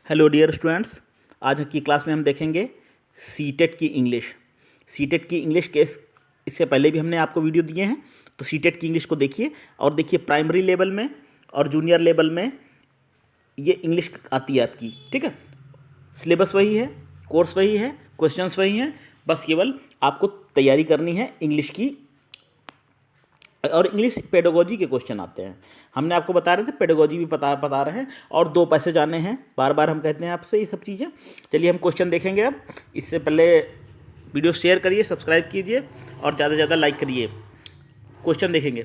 Hello dear students, आज की class में हम देखेंगे सीटेट की इंग्लिश। सीटेट की इंग्लिश के इससे पहले भी हमने आपको वीडियो दिए हैं, तो सीटेट की इंग्लिश को देखिए और देखिए प्राइमरी लेवल में और जूनियर लेवल में ये इंग्लिश आती है आपकी। ठीक है, सिलेबस वही है, कोर्स वही है, क्वेश्चंस वही हैं, बस केवल आपको तैयारी करनी है इंग्लिश की। और इंग्लिश पेडागोजी के क्वेश्चन आते हैं। हमने आपको बता रहे थे पेडागोजी भी बता रहे हैं और 2 पैसे जाने हैं, बार बार हम कहते हैं आपसे ये सब चीज़ें। चलिए हम क्वेश्चन देखेंगे। अब इससे पहले वीडियो शेयर करिए, सब्सक्राइब कीजिए और ज़्यादा से ज़्यादा लाइक करिए। क्वेश्चन देखेंगे।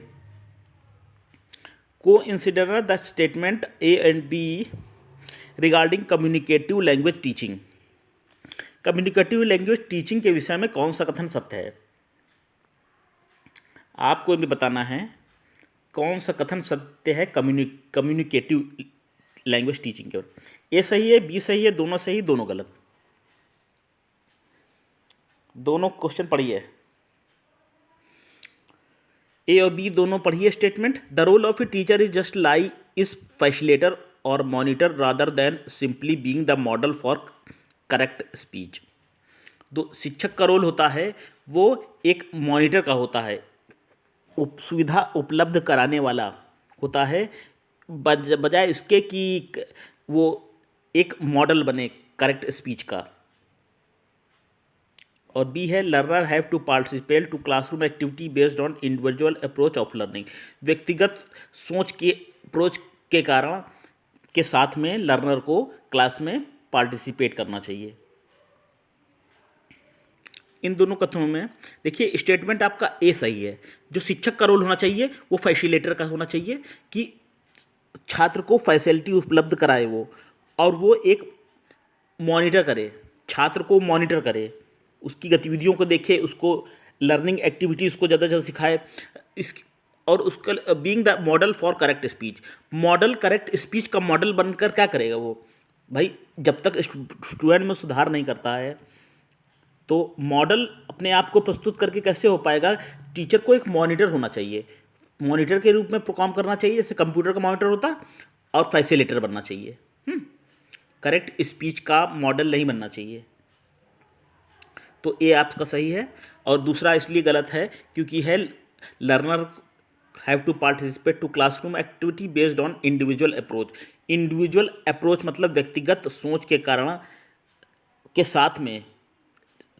Consider the statement A and B regarding communicative language teaching. Communicative language teaching के विषय में कौन सा कथन सत्य है? आपको भी बताना है कौन सा कथन सत्य है कम्युनिकेटिव लैंग्वेज टीचिंग के। ए सही है, बी सही है, दोनों सही, दोनों गलत। दोनों क्वेश्चन पढ़िए, ए और बी दोनों पढ़िए statement. The role of a teacher is just like is facilitator और monitor rather than simply being the model for correct speech. शिक्षक का रोल होता है वो एक मॉनिटर का होता है, सुविधा उपलब्ध कराने वाला होता है, बजाय इसके कि वो एक मॉडल बने करेक्ट स्पीच का। और बी है learner have to participate to classroom activity based on individual approach of learning. व्यक्तिगत सोच के अप्रोच के कारण के साथ में लर्नर को क्लास में पार्टिसिपेट करना चाहिए। इन दोनों कथनों में देखिए स्टेटमेंट आपका ए सही है। जो शिक्षक का रोल होना चाहिए वो फैसिलिटेटर का होना चाहिए कि छात्र को फैसिलिटी उपलब्ध कराए वो, और वो एक मॉनिटर करे, छात्र को मॉनिटर करे, उसकी गतिविधियों को देखे, उसको लर्निंग एक्टिविटी उसको ज़्यादा से ज़्यादा सिखाए। इस और उसका being the model for correct speech. Model correct speech का मॉडल बनकर क्या करेगा वो? भाई जब तक स्टूडेंट में सुधार नहीं करता है तो मॉडल अपने आप को प्रस्तुत करके कैसे हो पाएगा? टीचर को एक मॉनिटर होना चाहिए, मॉनिटर के रूप में काम करना चाहिए, जैसे कंप्यूटर का मॉनिटर होता है, और फैसिलिटेटर बनना चाहिए। करेक्ट स्पीच का मॉडल नहीं बनना चाहिए। तो ये आपका सही है। और दूसरा इसलिए गलत है क्योंकि है learner have to participate to classroom activity based on individual approach. Individual approach मतलब व्यक्तिगत सोच के कारण के साथ में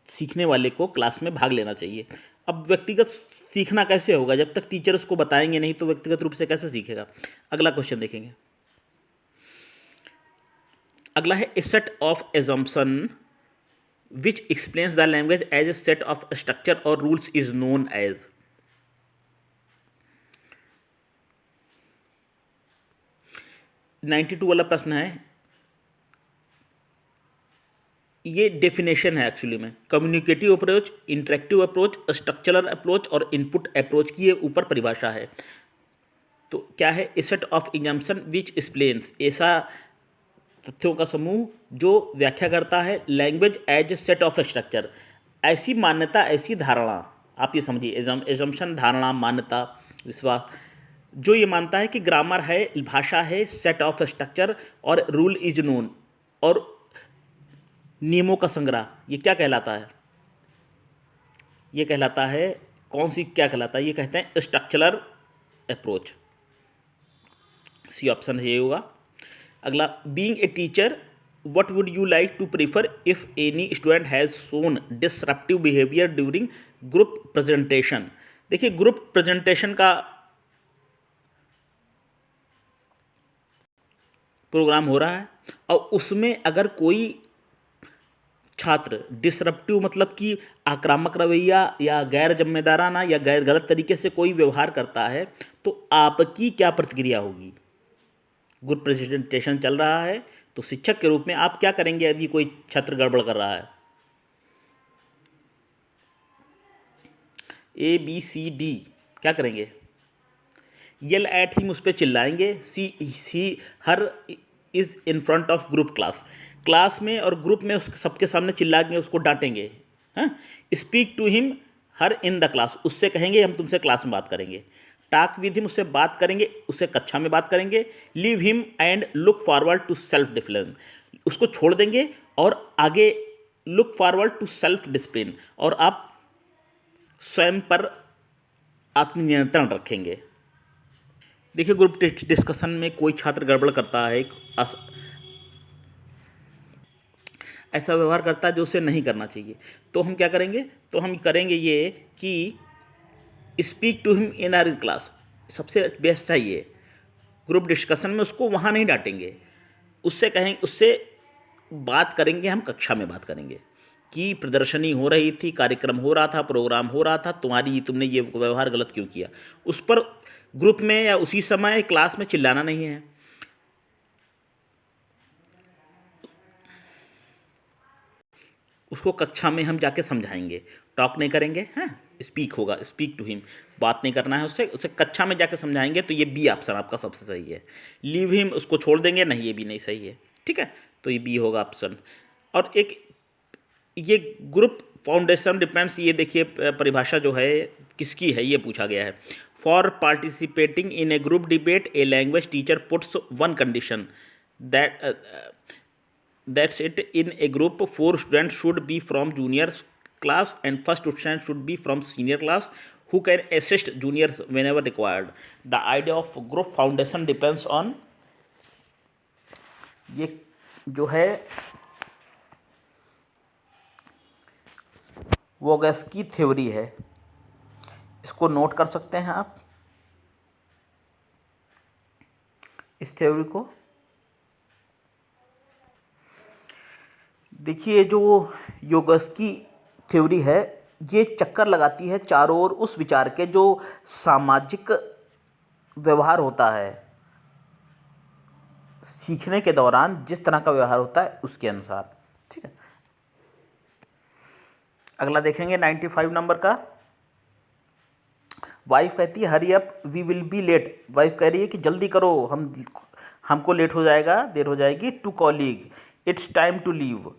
सीखने वाले को क्लास में भाग लेना चाहिए। अब व्यक्तिगत सीखना कैसे होगा? जब तक टीचर उसको बताएंगे नहीं तो व्यक्तिगत रूप से कैसे सीखेगा? अगला क्वेश्चन देखेंगे। अगला है a set of assumption which explains the language as a set of structure और rules is known as. Ninety 92 वाला प्रश्न है। ये डेफिनेशन है एक्चुअली में। Communicative approach, interactive approach, structural approach और इनपुट अप्रोच की ये ऊपर परिभाषा है। तो क्या है? A set of assumption which explains, ऐसा तथ्यों का समूह जो व्याख्या करता है language as a set of structure. ऐसी मान्यता, ऐसी धारणा, आप ये समझिए, एजम्पशन धारणा, मान्यता, विश्वास, जो ये मानता है कि ग्रामर है, भाषा है, सेट ऑफ स्ट्रक्चर और रूल इज नोन, और नियमों का संग्रह, ये क्या कहलाता है? ये कहलाता है कौन सी, क्या कहलाता है? ये कहते हैं स्ट्रक्चरल अप्रोच। सी ऑप्शन ये होगा। अगला, being a teacher what would you like to prefer if any student has shown disruptive behaviour during group presentation. देखिए ग्रुप प्रेजेंटेशन का प्रोग्राम हो रहा है और उसमें अगर कोई छात्र डिसरप्टिव मतलब कि आक्रामक रवैया या गैर जिम्मेदाराना या गैर गलत तरीके से कोई व्यवहार करता है तो आपकी क्या प्रतिक्रिया होगी? ग्रुप प्रेजेंटेशन चल रहा है तो शिक्षक के रूप में आप क्या करेंगे यदि कोई छात्र गड़बड़ कर रहा है? ए बी सी डी क्या करेंगे? येल एट हिम, उस पर चिल्लाएंगे। See her is in front of group class, class में और ग्रुप में उस सबके सामने चिल्लाएंगे, उसको डांटेंगे। हाँ, speak to him her in the class, उससे कहेंगे हम तुमसे क्लास में बात करेंगे। टाक विद हिम, उससे बात करेंगे, उससे कक्षा में बात करेंगे। Leave him and look forward to self defence, उसको छोड़ देंगे और आगे look forward to self discipline, और आप स्वयं पर आत्मनियंत्रण रखेंगे। देखिए, ग्रुप डिस्कशन में कोई छात्र गड़बड़ करता है, ऐसा व्यवहार करता है जो उसे नहीं करना चाहिए, तो हम क्या करेंगे, तो हम करेंगे ये कि speak to him in our class. सबसे बेस्ट है ये, ग्रुप डिस्कशन में उसको वहाँ नहीं डांटेंगे, उससे कहेंगे, उससे बात करेंगे, हम कक्षा में बात करेंगे कि प्रदर्शनी हो रही थी, कार्यक्रम हो रहा था, प्रोग्राम हो रहा था, तुमने ये व्यवहार गलत क्यों किया। उस पर ग्रुप में या उसी समय क्लास में चिल्लाना नहीं है। उसको कक्षा में हम जाके समझाएंगे, टॉक नहीं करेंगे, हैं, स्पीक होगा, स्पीक टू हिम, बात नहीं करना है उससे, उसे कक्षा में जाके समझाएंगे। तो ये बी ऑप्शन आपका सबसे सही है। लीव हिम, उसको छोड़ देंगे, नहीं ये भी नहीं सही है, ठीक है, तो ये बी होगा ऑप्शन। और एक ये ग्रुप फाउंडेशन डिपेंड्स, ये देखिए परिभाषा जो है किसकी है, ये पूछा गया है। For participating in A group debate a language teacher puts one condition that that's it, in a group 4 students should be from junior class and first student should be from senior class who can assist juniors whenever required. The idea of group foundation depends on, ये जो है वोगस्की theory है, इसको note कर सकते हैं आप इस थ्योरी को। देखिए, जो योगस्की थ्योरी है ये चक्कर लगाती है चारों ओर उस विचार के जो सामाजिक व्यवहार होता है, सीखने के दौरान जिस तरह का व्यवहार होता है उसके अनुसार, ठीक है। अगला देखेंगे 95 नंबर का। वाइफ कहती है hurry up we will be late. Wife कह रही है कि जल्दी करो, हमको लेट हो जाएगा, देर हो जाएगी। To colleague it's time to leave,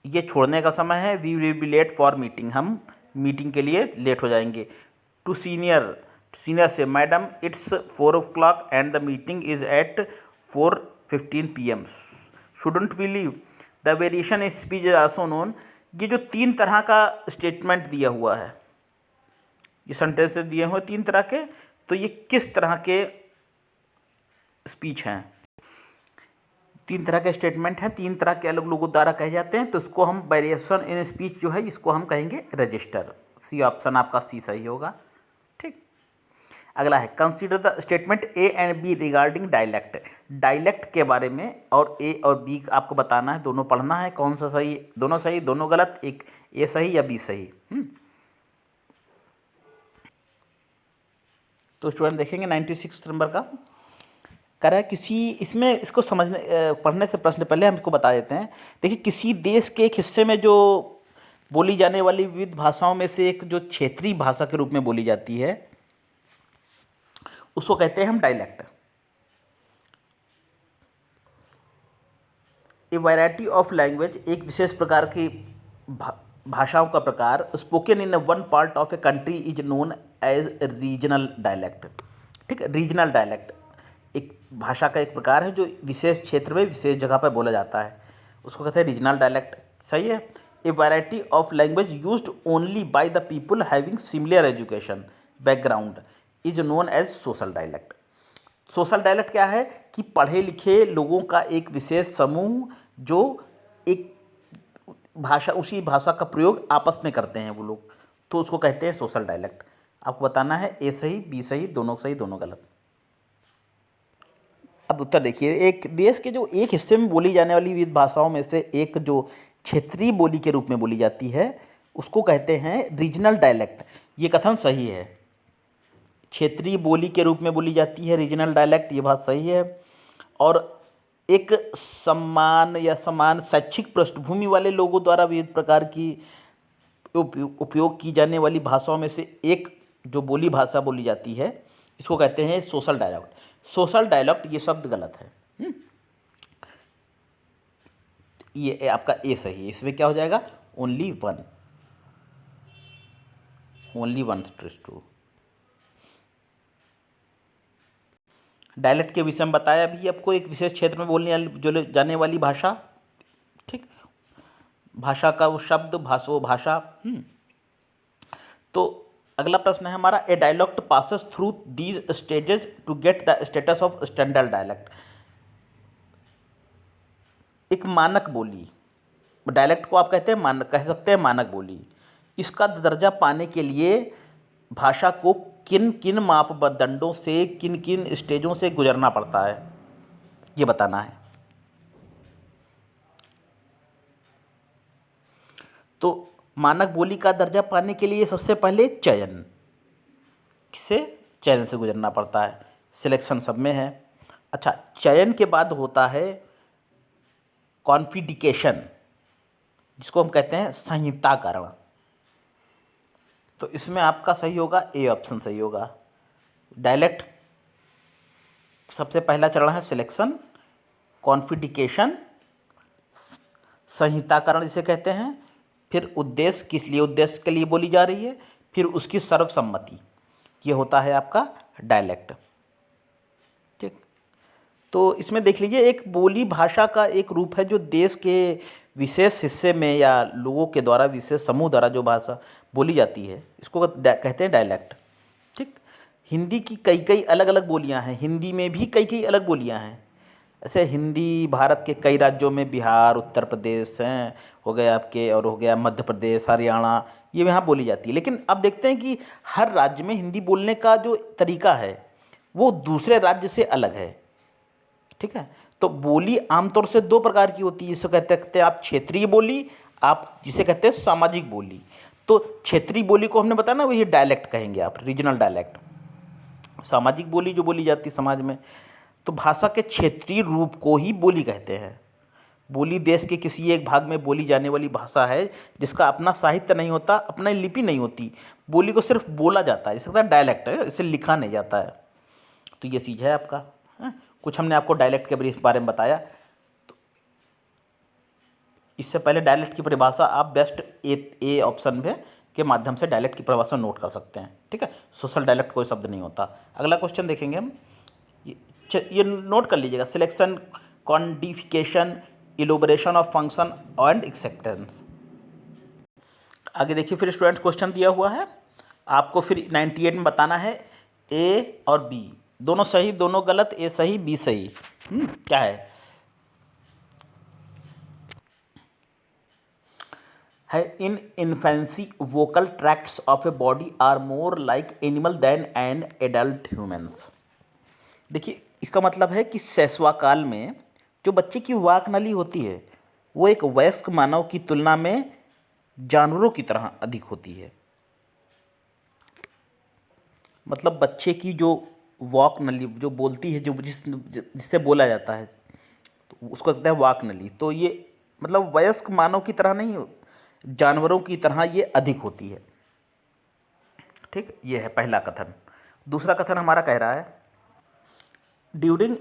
ये छोड़ने का समय है। We will be late for meeting, हम मीटिंग के लिए लेट हो जाएंगे। टू सीनियर, सीनियर से madam it's 4 o'clock and the meeting is at 4:15 PM, shouldn't we leave. The variation speech is also known. ये जो 3 तरह का स्टेटमेंट दिया हुआ है, ये सेंटेंसेस दिए हुए 3 तरह के, तो ये किस तरह के स्पीच हैं। 3 तरह के स्टेटमेंट हैं, 3 तरह के अलग लोगों द्वारा कहे जाते हैं, तो इसको हम वेरिएशन इन स्पीच जो है इसको हम कहेंगे रजिस्टर। सी ऑप्शन आपका सी सही होगा, ठीक। अगला है consider the statement A and B regarding dialect. Dialect के बारे में और ए और बी आपको बताना है, दोनों पढ़ना है, कौन सा सही, दोनों गलत, एक ए सही या बी सही। तो स्टूडेंट देखेंगे 96 नंबर का करा है किसी, इसमें इसको समझने पढ़ने से प्रश्न पहले हम इसको बता देते हैं। देखिए, किसी देश के एक हिस्से में जो बोली जाने वाली विविध भाषाओं में से एक जो क्षेत्रीय भाषा के रूप में बोली जाती है उसको कहते हैं हम dialect. A variety of language, एक विशेष प्रकार की भाषाओं का प्रकार, spoken in one part of a country is known as regional dialect, ठीक है। रीजनल डायलेक्ट एक भाषा का एक प्रकार है जो विशेष क्षेत्र में विशेष जगह पर बोला जाता है, उसको कहते हैं रीजनल डायलेक्ट, सही है। A variety of language used only by the people having similar education background is known as social dialect. Social dialect क्या है कि पढ़े लिखे लोगों का एक विशेष समूह जो एक भाषा, उसी भाषा का प्रयोग आपस में करते हैं वो लोग, तो उसको कहते हैं सोशल डायलेक्ट। आपको बताना है ए सही बी सही, दोनों गलत। अब उत्तर देखिए, एक देश के जो एक हिस्से में बोली जाने वाली विविध भाषाओं में से एक जो क्षेत्रीय बोली के रूप में बोली जाती है उसको कहते हैं रीजनल डायलेक्ट। ये कथन सही है, क्षेत्रीय बोली के रूप में बोली जाती है रीजनल डायलेक्ट, ये बात सही है। और एक समान शैक्षिक पृष्ठभूमि वाले लोगों द्वारा विविध प्रकार की उपयोग की जाने वाली भाषाओं में से एक जो बोली भाषा बोली जाती है इसको कहते हैं सोशल डायलेक्ट। सोशल डायलेक्ट ये शब्द गलत है, ये आपका ए सही है। इसमें क्या हो जाएगा, ओनली वन ट्रू। डायलेक्ट के विषय में बताया भी आपको, एक विशेष क्षेत्र में बोलने जो जाने वाली भाषा। ठीक, भाषा का वो शब्द, भाषो भाषा। तो अगला प्रश्न है हमारा, a dialect passes through these stages to get the status of standard dialect. एक मानक बोली, डायलेक्ट को आप कहते हैं मानक, कह सकते हैं मानक बोली। इसका दर्जा पाने के लिए भाषा को किन किन मापदंडों से, किन किन स्टेजों से गुजरना पड़ता है, ये बताना है। तो मानक बोली का दर्जा पाने के लिए सबसे पहले चयन, किससे, चयन से गुजरना पड़ता है, सिलेक्शन सब में है। अच्छा, चयन के बाद होता है कॉन्फिडिकेशन, जिसको हम कहते हैं संहिताकरण। तो इसमें आपका सही होगा ए ऑप्शन सही होगा। डायलेक्ट सबसे पहला चरण है सिलेक्शन, कॉन्फिडिकेशन, संहिताकरण जिसे कहते हैं, फिर उद्देश्य, किस लिए उद्देश्य के लिए बोली जा रही है, फिर उसकी सर्वसम्मति, ये होता है आपका डायलेक्ट। ठीक, तो इसमें देख लीजिए, एक बोली भाषा का एक रूप है जो देश के विशेष हिस्से में या लोगों के द्वारा, विशेष समूह द्वारा जो भाषा बोली जाती है, इसको कहते हैं डायलेक्ट। ठीक, हिंदी की कई कई अलग अलग बोलियां हैं, हिंदी में भी कई कई अलग बोलियां हैं। ऐसे हिंदी भारत के कई राज्यों में, बिहार, उत्तर प्रदेश हैं, हो गए आपके, और हो गया मध्य प्रदेश, हरियाणा, ये यहाँ बोली जाती है। लेकिन अब देखते हैं कि हर राज्य में हिंदी बोलने का जो तरीका है वो दूसरे राज्य से अलग है। ठीक है, तो बोली आमतौर से दो प्रकार की होती है, जिसे कहते हैं आप क्षेत्रीय बोली, आप जिसे कहते हैं सामाजिक बोली। तो क्षेत्रीय बोली को हमने बताया ना, वही डायलेक्ट कहेंगे आप, रीजनल डायलेक्ट। सामाजिक बोली जो बोली जाती है समाज में, तो भाषा के क्षेत्रीय रूप को ही बोली कहते हैं। बोली देश के किसी एक भाग में बोली जाने वाली भाषा है जिसका अपना साहित्य नहीं होता, अपना लिपि नहीं होती, बोली को सिर्फ बोला जाता है, जिसका डायलेक्ट है, इसे लिखा नहीं जाता है। तो ये चीज़ है आपका, है? कुछ हमने आपको डायलेक्ट के बारे में बताया। तो इससे पहले डायलेक्ट की परिभाषा आप बेस्ट ए ऑप्शन में के माध्यम से डायलेक्ट की परिभाषा नोट कर सकते हैं। ठीक है, सोशल डायलेक्ट कोई शब्द नहीं होता। अगला क्वेश्चन देखेंगे हम, ये नोट कर लीजिएगा, selection, quantification, elaboration of function and acceptance. आगे देखिए, फिर स्टूडेंट क्वेश्चन दिया हुआ है आपको, फिर 98 में बताना है ए और बी दोनों सही, दोनों गलत, ए सही बी सही। क्या है in infancy vocal tracts of a body are more like animal than an adult humans. देखिए, इसका मतलब है कि शैशवाकाल में जो बच्चे की वाक नली होती है वो एक वयस्क मानव की तुलना में जानवरों की तरह अधिक होती है। मतलब बच्चे की जो वाक नली जो बोलती है, जो जिससे बोला जाता है, तो उसको कहते हैं वाक नली। तो ये मतलब वयस्क मानव की तरह नहीं, जानवरों की तरह ये अधिक होती है। ठीक, ये है पहला कथन। दूसरा कथन हमारा कह रहा है, during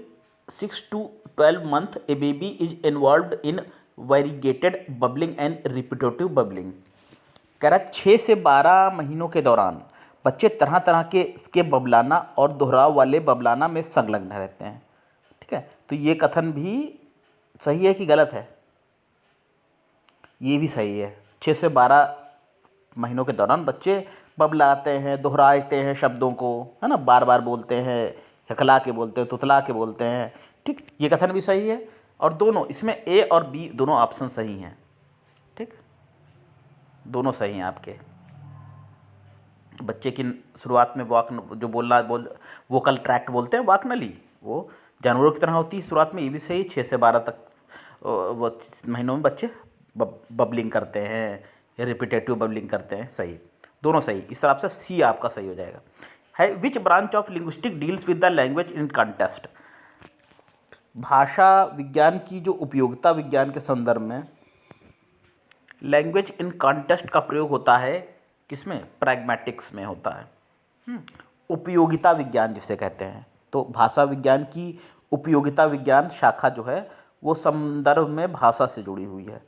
6 to 12 month a baby is involved in variegated bubbling and repetitive bubbling। कह रहा 6 से 12 महीनों के दौरान बच्चे तरह तरह के बबलाना और दोहराव वाले बबलाना में संलग्न रहते हैं। ठीक है, तो ये कथन भी सही है कि गलत है? ये भी सही है। 6 से 12 महीनों के दौरान बच्चे बबलाते हैं, दोहराते हैं शब्दों को, है ना, बार बार बोलते हैं, हकला के बोलते हैं, तुतला के बोलते हैं। ठीक, ये कथन भी सही है, और दोनों इसमें ए और बी दोनों ऑप्शन सही हैं। ठीक, दोनों सही हैं आपके। बच्चे की शुरुआत में वाक जो वोकल ट्रैक्ट बोलते हैं, वाक नली, वो जानवरों की तरह होती है शुरुआत में, ये भी सही। 6 से 12 तक वो महीनों में बच्चे बबलिंग करते हैं या रिपीटेटिव बबलिंग करते हैं, सही, दोनों सही। इस तरह से सी आपका सही हो जाएगा। है which branch of linguistic deals with the language in contest. भाषा विज्ञान की जो उपयोगिता विज्ञान के संदर्भ में लैंग्वेज इन कॉन्टेस्ट का प्रयोग होता है, किसमें, प्रैग्मेटिक्स में होता है। उपयोगिता विज्ञान जिसे कहते हैं, तो भाषा विज्ञान की उपयोगिता विज्ञान शाखा जो है वो संदर्भ में भाषा से जुड़ी हुई है।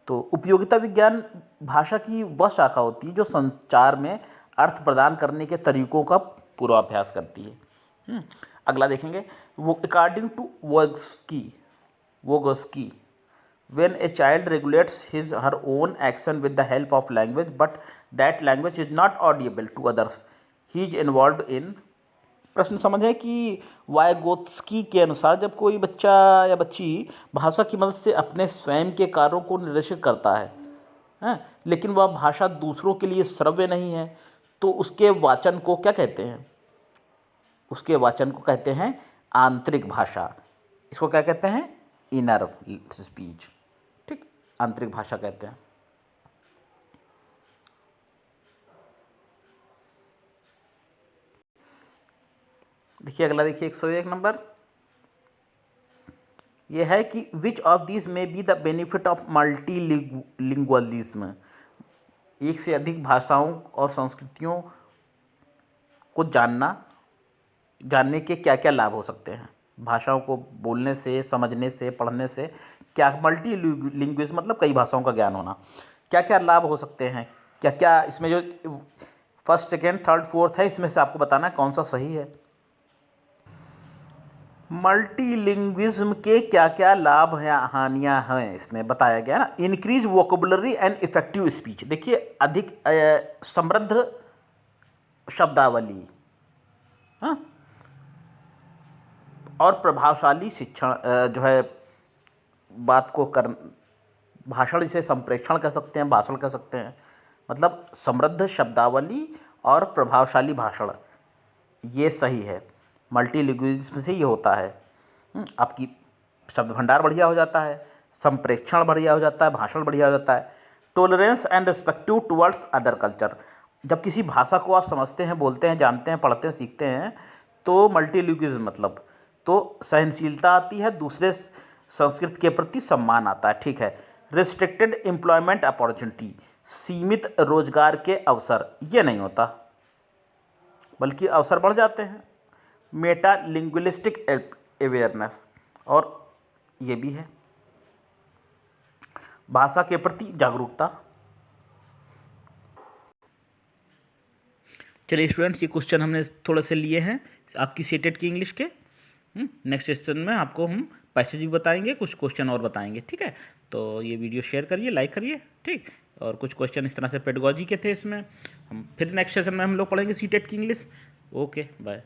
तो उपयोगिता विज्ञान भाषा की वह शाखा होती है जो संचार में अर्थ प्रदान करने के तरीकों का पूर्वाभ्यास करती है। अगला देखेंगे, वो according to Vygotsky when a child regulates his her own action with the help of language but that language is not audible to others, he is involved in। प्रश्न समझ है कि वाइगोत्स्की के अनुसार जब कोई बच्चा या बच्ची भाषा की मदद से अपने स्वयं के कार्यों को निर्देशित करता है, हैं, लेकिन वह भाषा दूसरों के लिए श्रव्य नहीं है, तो उसके वाचन को क्या कहते हैं? उसके वाचन को कहते हैं आंतरिक भाषा। इसको क्या कहते हैं? Inner speech. ठीक, आंतरिक भाषा कहते हैं। देखिए अगला, देखिए 101 नंबर, यह है कि विच ऑफ दीज में be the benefit of multilingualism. एक से अधिक भाषाओं और संस्कृतियों को जानने के क्या क्या लाभ हो सकते हैं? भाषाओं को बोलने से, समझने से, पढ़ने से क्या, मल्टीलिंग्विज्म मतलब कई भाषाओं का ज्ञान होना, क्या क्या लाभ हो सकते हैं? क्या क्या इसमें जो फर्स्ट, सेकेंड, थर्ड, फोर्थ है, इसमें से आपको बताना है कौन सा सही है। मल्टीलिंग्विज्म के क्या क्या लाभ हैं, हानियाँ हैं, इसमें बताया गया ना। Increase vocabulary and effective speech. देखिए अधिक समृद्ध शब्दावली, हाँ, और प्रभावशाली शिक्षण जो है बात को कर, भाषण इसे संप्रेषण कह सकते हैं, भाषण कह सकते हैं, मतलब समृद्ध शब्दावली और प्रभावशाली भाषण, ये सही है। मल्टीलिंग्विज्म से ये होता है, आपकी शब्द भंडार बढ़िया हो जाता है, संप्रेषण बढ़िया हो जाता है, भाषण बढ़िया हो जाता है। Tolerance and respective towards other culture. जब किसी भाषा को आप समझते हैं, बोलते हैं, जानते हैं, पढ़ते हैं, सीखते हैं, तो मल्टीलिंग्विज्म मतलब तो सहनशीलता आती है, दूसरे संस्कृति के प्रति सम्मान आता है। ठीक है। रिस्ट्रिक्टेड एम्प्लॉयमेंट अपॉर्चुनिटी, सीमित रोजगार के अवसर, ये नहीं होता, बल्कि अवसर बढ़ जाते हैं। मेटा लिंग्विस्टिक अवेयरनेस, और ये भी है भाषा के प्रति जागरूकता। चलिए स्टूडेंट्स, ये क्वेश्चन हमने थोड़े से लिए हैं आपकी सीटेट की इंग्लिश के। नेक्स्ट सेशन में आपको हम पैसेज भी बताएंगे, कुछ क्वेश्चन और बताएंगे। ठीक है, तो ये वीडियो शेयर करिए, लाइक करिए। ठीक, और कुछ क्वेश्चन इस तरह से पेडागॉजी के थे, इसमें हम फिर नेक्स्ट सेशन में हम लोग पढ़ेंगे सीटेट की इंग्लिश। Okay, bye.